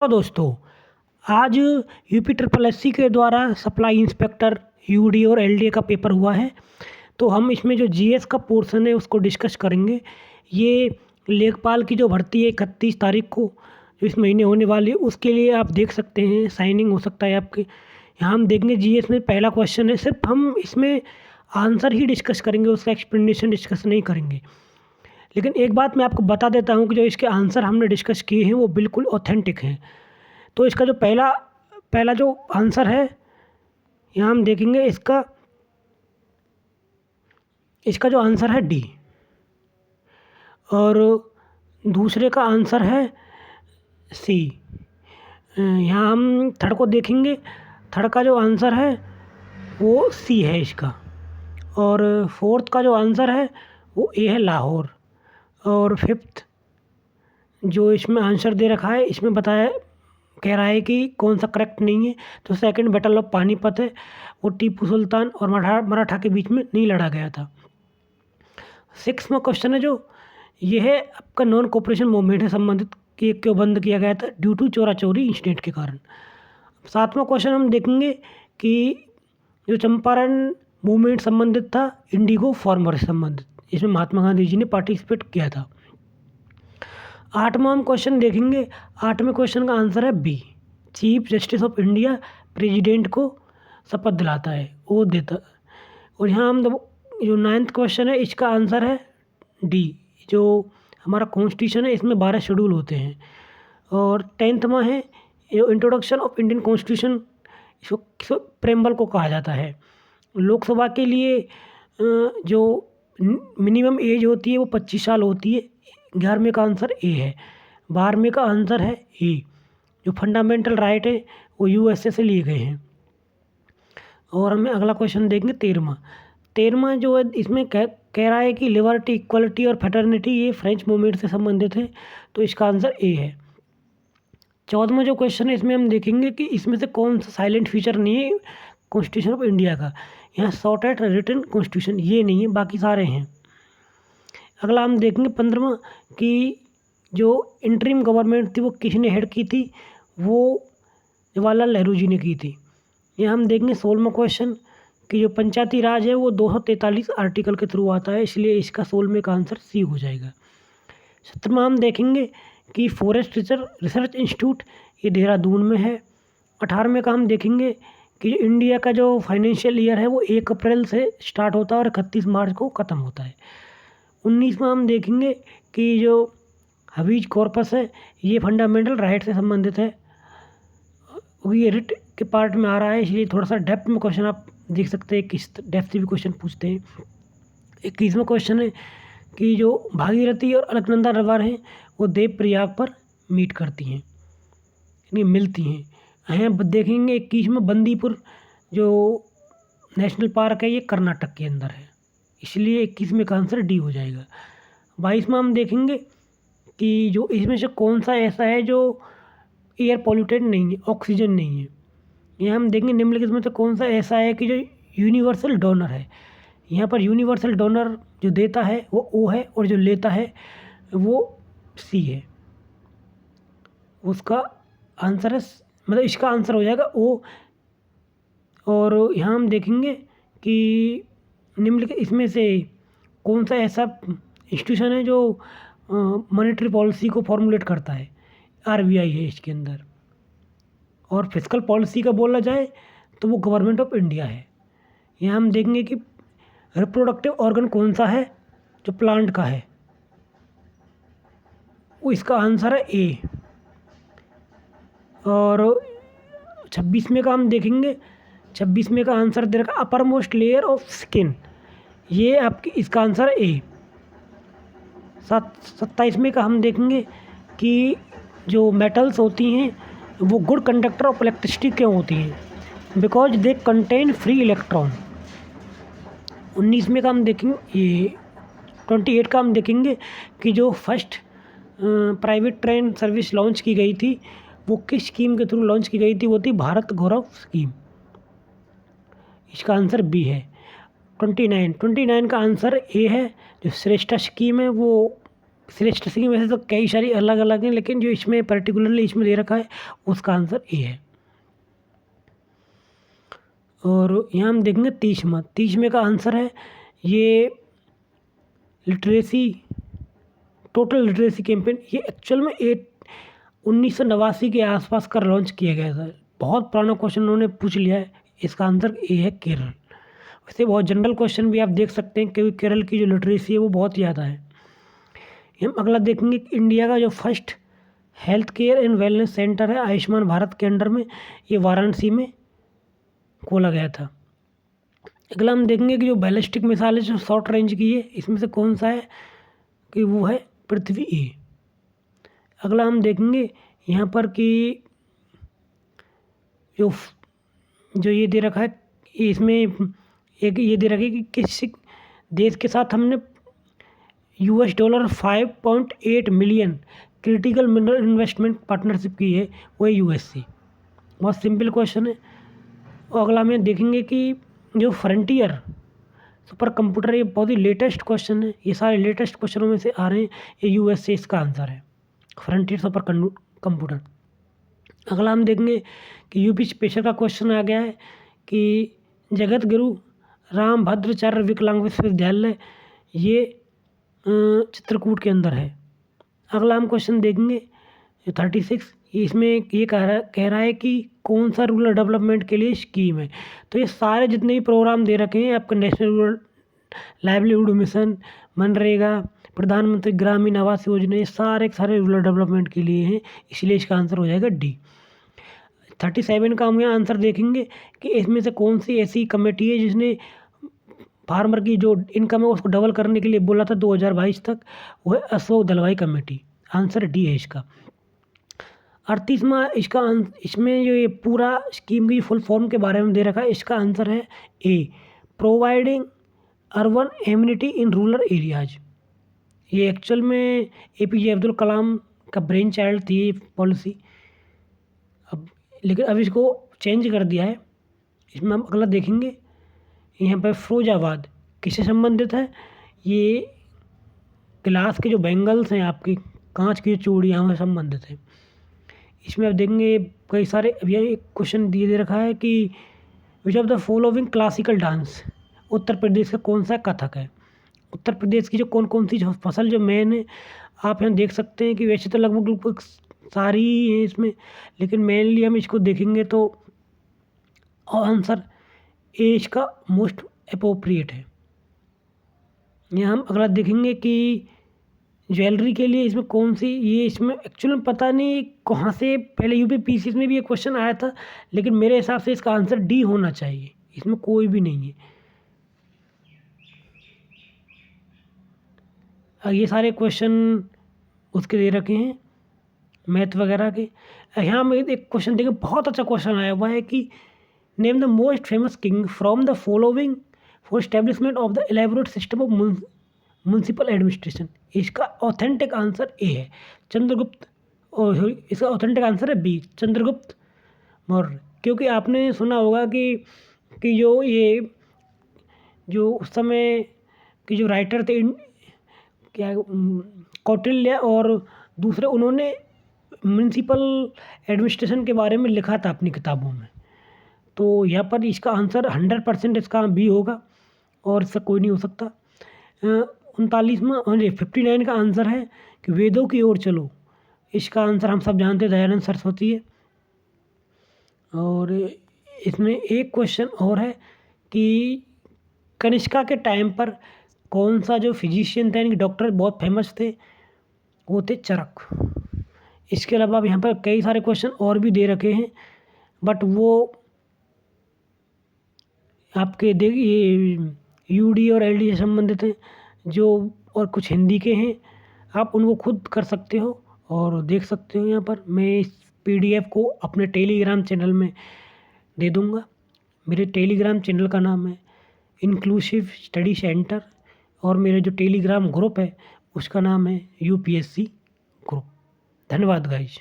तो दोस्तों, आज यूपी ट्रिपल एससी के द्वारा सप्लाई इंस्पेक्टर यूडी और एलडीए का पेपर हुआ है। तो हम इसमें जो जीएस का पोर्शन है उसको डिस्कस करेंगे। ये लेखपाल की जो भर्ती है 31 तारीख को जो इस महीने होने वाली है, उसके लिए आप देख सकते हैं साइनिंग हो सकता है आपके। यहाँ हम देखेंगे जीएस में पहला क्वेश्चन है, सिर्फ हम इसमें आंसर ही डिस्कस करेंगे, उसका एक्सप्लेनेशन डिस्कस नहीं करेंगे। लेकिन एक बात मैं आपको बता देता हूँ कि जो इसके आंसर हमने डिस्कस किए हैं वो बिल्कुल ऑथेंटिक हैं। तो इसका जो पहला पहला जो आंसर है, यहाँ हम देखेंगे इसका इसका जो आंसर है डी, और दूसरे का आंसर है सी। यहाँ हम थर्ड को देखेंगे, थर्ड का जो आंसर है वो सी है इसका, और फोर्थ का जो आंसर है वो ए है लाहौर, और फिफ्थ जो इसमें आंसर दे रखा है इसमें बताया कह रहा है कि कौन सा करेक्ट नहीं है। तो सेकंड बैटल ऑफ पानीपत है, वो टीपू सुल्तान और मराठा के बीच में नहीं लड़ा गया था। सिक्स में क्वेश्चन है जो ये है आपका नॉन कोऑपरेशन मूवमेंट है संबंधित कि क्यों बंद किया गया था, ड्यू टू चोरा चोरी इंसिडेंट के कारण। सातवां क्वेश्चन हम देखेंगे कि जो चंपारण मूवमेंट संबंधित था इंडिगो फार्मर से संबंधित, इसमें महात्मा गांधी जी ने पार्टिसिपेट किया था। आठवां हम क्वेश्चन देखेंगे, आठवें क्वेश्चन का आंसर है B, chief justice of India president को शपथ दिलाता है, वो देता। और यहाँ हम जो नाइन्थ क्वेश्चन है इसका आंसर है डी, जो हमारा कॉन्स्टिट्यूशन है इसमें 12 शेड्यूल होते हैं। और टेंथवा है जो इंट्रोडक्शन ऑफ इंडियन कॉन्स्टिट्यूशन, इसको प्रेम्बल को कहा जाता है। लोकसभा के लिए जो मिनिमम एज होती है वो 25 साल होती है। 11वें का आंसर ए है। 12वें का आंसर है ए, जो फंडामेंटल राइट है वो यूएसए से लिए गए हैं। और हमें अगला क्वेश्चन देखेंगे 13वां जो है इसमें कह रहा है कि लिबर्टी, इक्वलिटी और फ्रेटर्निटी ये फ्रेंच मूवमेंट से संबंधित है, तो इसका आंसर ए है। 14वां जो क्वेश्चन है इसमें हम देखेंगे कि इसमें से कौन सा साइलेंट फीचर नहीं है कॉन्स्टिट्यूशन ऑफ इंडिया का। यहाँ शॉर्ट एट रिटन कॉन्स्टिट्यूशन ये नहीं है, बाकी सारे हैं। अगला हम देखेंगे 15वां कि जो इंटरिम गवर्नमेंट थी वो किसने हेड की थी, वो जवाहरलाल नेहरू जी ने की थी। यहाँ हम देखेंगे 16वां क्वेश्चन कि जो पंचायती राज है वो 243 आर्टिकल के थ्रू आता है, इसलिए इसका 16वें का आंसर सी हो जाएगा। 17वां हम देखेंगे कि फॉरेस्ट रिसर्च इंस्टीट्यूट ये देहरादून में है। 18वें का हम देखेंगे कि इंडिया का जो फाइनेंशियल ईयर है वो 1 अप्रैल से स्टार्ट होता है और 31 मार्च को ख़त्म होता है। 19वां हम देखेंगे कि जो हबीज कॉर्पस है ये फंडामेंटल राइट से संबंधित है, ये रिट के पार्ट में आ रहा है, इसलिए थोड़ा सा डेप्थ में क्वेश्चन आप देख सकते हैं, किस डेप्थ से भी क्वेश्चन पूछते हैं। 21वां क्वेश्चन है कि जो भागीरथी और अलकनंदा रिवर हैं वो देवप्रयाग पर मीट करती हैं, यानी मिलती हैं। यहाँ देखेंगे 21वां बंदीपुर जो नेशनल पार्क है ये कर्नाटक के अंदर है, इसलिए 21वें का आंसर डी हो जाएगा। 22वां हम देखेंगे कि जो इसमें से कौन सा ऐसा है जो एयर पॉल्यूटेड नहीं है, ऑक्सीजन नहीं है। यहाँ हम देखेंगे निम्नलिखित में से कौन सा ऐसा है कि जो यूनिवर्सल डोनर है। यहाँ पर यूनिवर्सल डोनर जो देता है वो ओ है और जो लेता है वो सी है। उसका आंसर है, मतलब इसका आंसर हो जाएगा ओ। और यहाँ हम देखेंगे कि निम्नलिखित इसमें से कौन सा ऐसा इंस्टीट्यूशन है जो मॉनेटरी पॉलिसी को फॉर्मुलेट करता है, आरबीआई है इसके अंदर। और फिजिकल पॉलिसी का बोला जाए तो वो गवर्नमेंट ऑफ इंडिया है। यहाँ हम देखेंगे कि रिप्रोडक्टिव ऑर्गन कौन सा है जो प्लांट का है, वो इसका आंसर है ए। और 26वें का हम देखेंगे, 26वें का आंसर दे रखा upper most layer of skin, ये आपकी इसका आंसर है ए। 27वें का हम देखेंगे कि जो मेटल्स होती हैं वो गुड कंडक्टर ऑफ इलेक्ट्रिसिटी क्यों होती हैं, because they contain free electron. 19वें का हम देखेंगे ये 28 का हम देखेंगे कि जो first private train service launch की गई थी वो किस स्कीम के थ्रू लॉन्च की गई थी, वो थी भारत गौरव स्कीम, इसका आंसर बी है। 29 का आंसर ए है, जो श्रेष्ठा स्कीम है वो श्रेष्ठ सिंह वैसे तो कई सारी अलग अलग हैं, लेकिन जो इसमें पर्टिकुलरली इसमें दे रखा है उसका आंसर ए है। और यहाँ हम देखेंगे 30वें का आंसर है ये लिटरेसी, टोटल लिटरेसी कैंपेन। ये एक्चुअल में 1989 के आसपास का लॉन्च किया गया था। बहुत पुराना क्वेश्चन उन्होंने पूछ लिया है, इसका आंसर ए है केरल। वैसे बहुत जनरल क्वेश्चन भी आप देख सकते हैं क्योंकि केरल की जो लिटरेसी है वो बहुत ज़्यादा है। हम अगला देखेंगे इंडिया का जो first health care and wellness centre है आयुष्मान भारत के अंडर में, ये वाराणसी में खोला गया था। अगला हम देखेंगे कि जो बैलिस्टिक मिसाइल है जो शॉर्ट रेंज की है, इसमें से कौन सा है कि वो है पृथ्वी ए। अगला हम देखेंगे यहाँ पर कि जो ये दे रखा है, इसमें एक ये दे रखा है कि किस देश के साथ हमने $5.8 million critical mineral investment partnership की है, वो है यूएससी। बहुत सिंपल क्वेश्चन है। और अगला में देखेंगे कि जो फ्रंटियर सुपर कंप्यूटर, ये बहुत ही लेटेस्ट क्वेश्चन है, ये सारे लेटेस्ट क्वेश्चनों में से आ रहे हैं, ये यूएस से इसका आंसर है फ्रंटियर सुपर कंप्यूटर। अगला हम देखेंगे कि यूपी स्पेशल का क्वेश्चन आ गया है कि जगत गुरु रामभद्राचार्य विकलांग विश्वविद्यालय ये चित्रकूट के अंदर है। अगला हम क्वेश्चन देखेंगे 36, इसमें ये कह रहा है कि कौन सा रूरल डेवलपमेंट के लिए स्कीम है। तो ये सारे जितने भी प्रोग्राम दे रखे हैं आपका national rural livelihood mission, MNREGA, प्रधानमंत्री ग्रामीण आवास योजना, ये सारे रूरल डेवलपमेंट के लिए हैं, इसलिए इसका आंसर हो जाएगा डी। 37 का हम यहाँ आंसर देखेंगे कि इसमें से कौन सी ऐसी कमेटी है जिसने फार्मर की जो इनकम है उसको डबल करने के लिए बोला था 2022 तक, वो है Ashok Dalwai committee. Answer D है इसका। 38वां इसमें जो ये पूरा स्कीम की फुल फॉर्म के बारे में दे रखा है, इसका आंसर है A, providing urban amenity in rural areas. ये एक्चुअल में APJ अब्दुल कलाम का ब्रेन चाइल्ड थी ये पॉलिसी, लेकिन अब इसको चेंज कर दिया है। इसमें हम अगला देखेंगे यहाँ पर फिरोजाबाद किससे संबंधित है, ये गिलास के जो बैंगल्स हैं आपकी कांच की जो चूड़ियाँ से संबंधित है। इसमें आप देखेंगे कई सारे, अभी एक क्वेश्चन दे रखा है कि which of the following classical dance, Uttar Pradesh का कौन सा कथक है। उत्तर प्रदेश की जो कौन सी फसल जो मेन है, आप यहाँ देख सकते हैं कि वैसे तो लगभग सारी ही है इसमें, लेकिन मेनली हम इसको देखेंगे तो आंसर ए इसका मोस्ट अप्रोप्रिएट है। यहाँ हम अगला देखेंगे कि ज्वेलरी के लिए इसमें कौन सी, ये इसमें एक्चुअली पता नहीं कहाँ से, पहले UPPC में भी ये क्वेश्चन आया था, लेकिन मेरे हिसाब से इसका आंसर डी होना चाहिए, इसमें कोई भी नहीं है। ये सारे क्वेश्चन उसके दे रखे हैं मैथ वगैरह के। यहाँ में एक क्वेश्चन देखें, बहुत अच्छा क्वेश्चन आया हुआ है कि name the most famous king from the following for establishment of the elaborate system of municipal administration. इसका ऑथेंटिक आंसर ए है चंद्रगुप्त, और इसका ऑथेंटिक आंसर है बी चंद्रगुप्त मौर्य। क्योंकि आपने सुना होगा कि जो उस समय के जो राइटर थे क्या कौटिल्य और दूसरे, उन्होंने म्यूनसिपल एडमिनिस्ट्रेशन के बारे में लिखा था अपनी किताबों में। तो यहाँ पर इसका आंसर 100% इसका बी होगा और इससे कोई नहीं हो सकता। 59 का आंसर है कि वेदों की ओर चलो। इसका आंसर हम सब जानते हैं दयानंद सरस्वती है। और इसमें एक क्वेश्चन और है कि कनिष्का के टाइम पर कौन सा जो फिजिशियन थे यानी कि डॉक्टर बहुत फेमस थे, वो थे चरक। इसके अलावा अब यहाँ पर कई सारे क्वेश्चन और भी दे रखे हैं, बट वो आपके देखिए UD और LD से संबंधित हैं जो, और कुछ हिंदी के हैं, आप उनको खुद कर सकते हो और देख सकते हो। यहाँ पर मैं इस PDF को अपने टेलीग्राम चैनल में दे दूँगा। मेरे टेलीग्राम चैनल का नाम है इंक्लूसिव स्टडी सेंटर, और मेरे जो टेलीग्राम ग्रुप है उसका नाम है UPSC ग्रुप। धन्यवाद गाइज।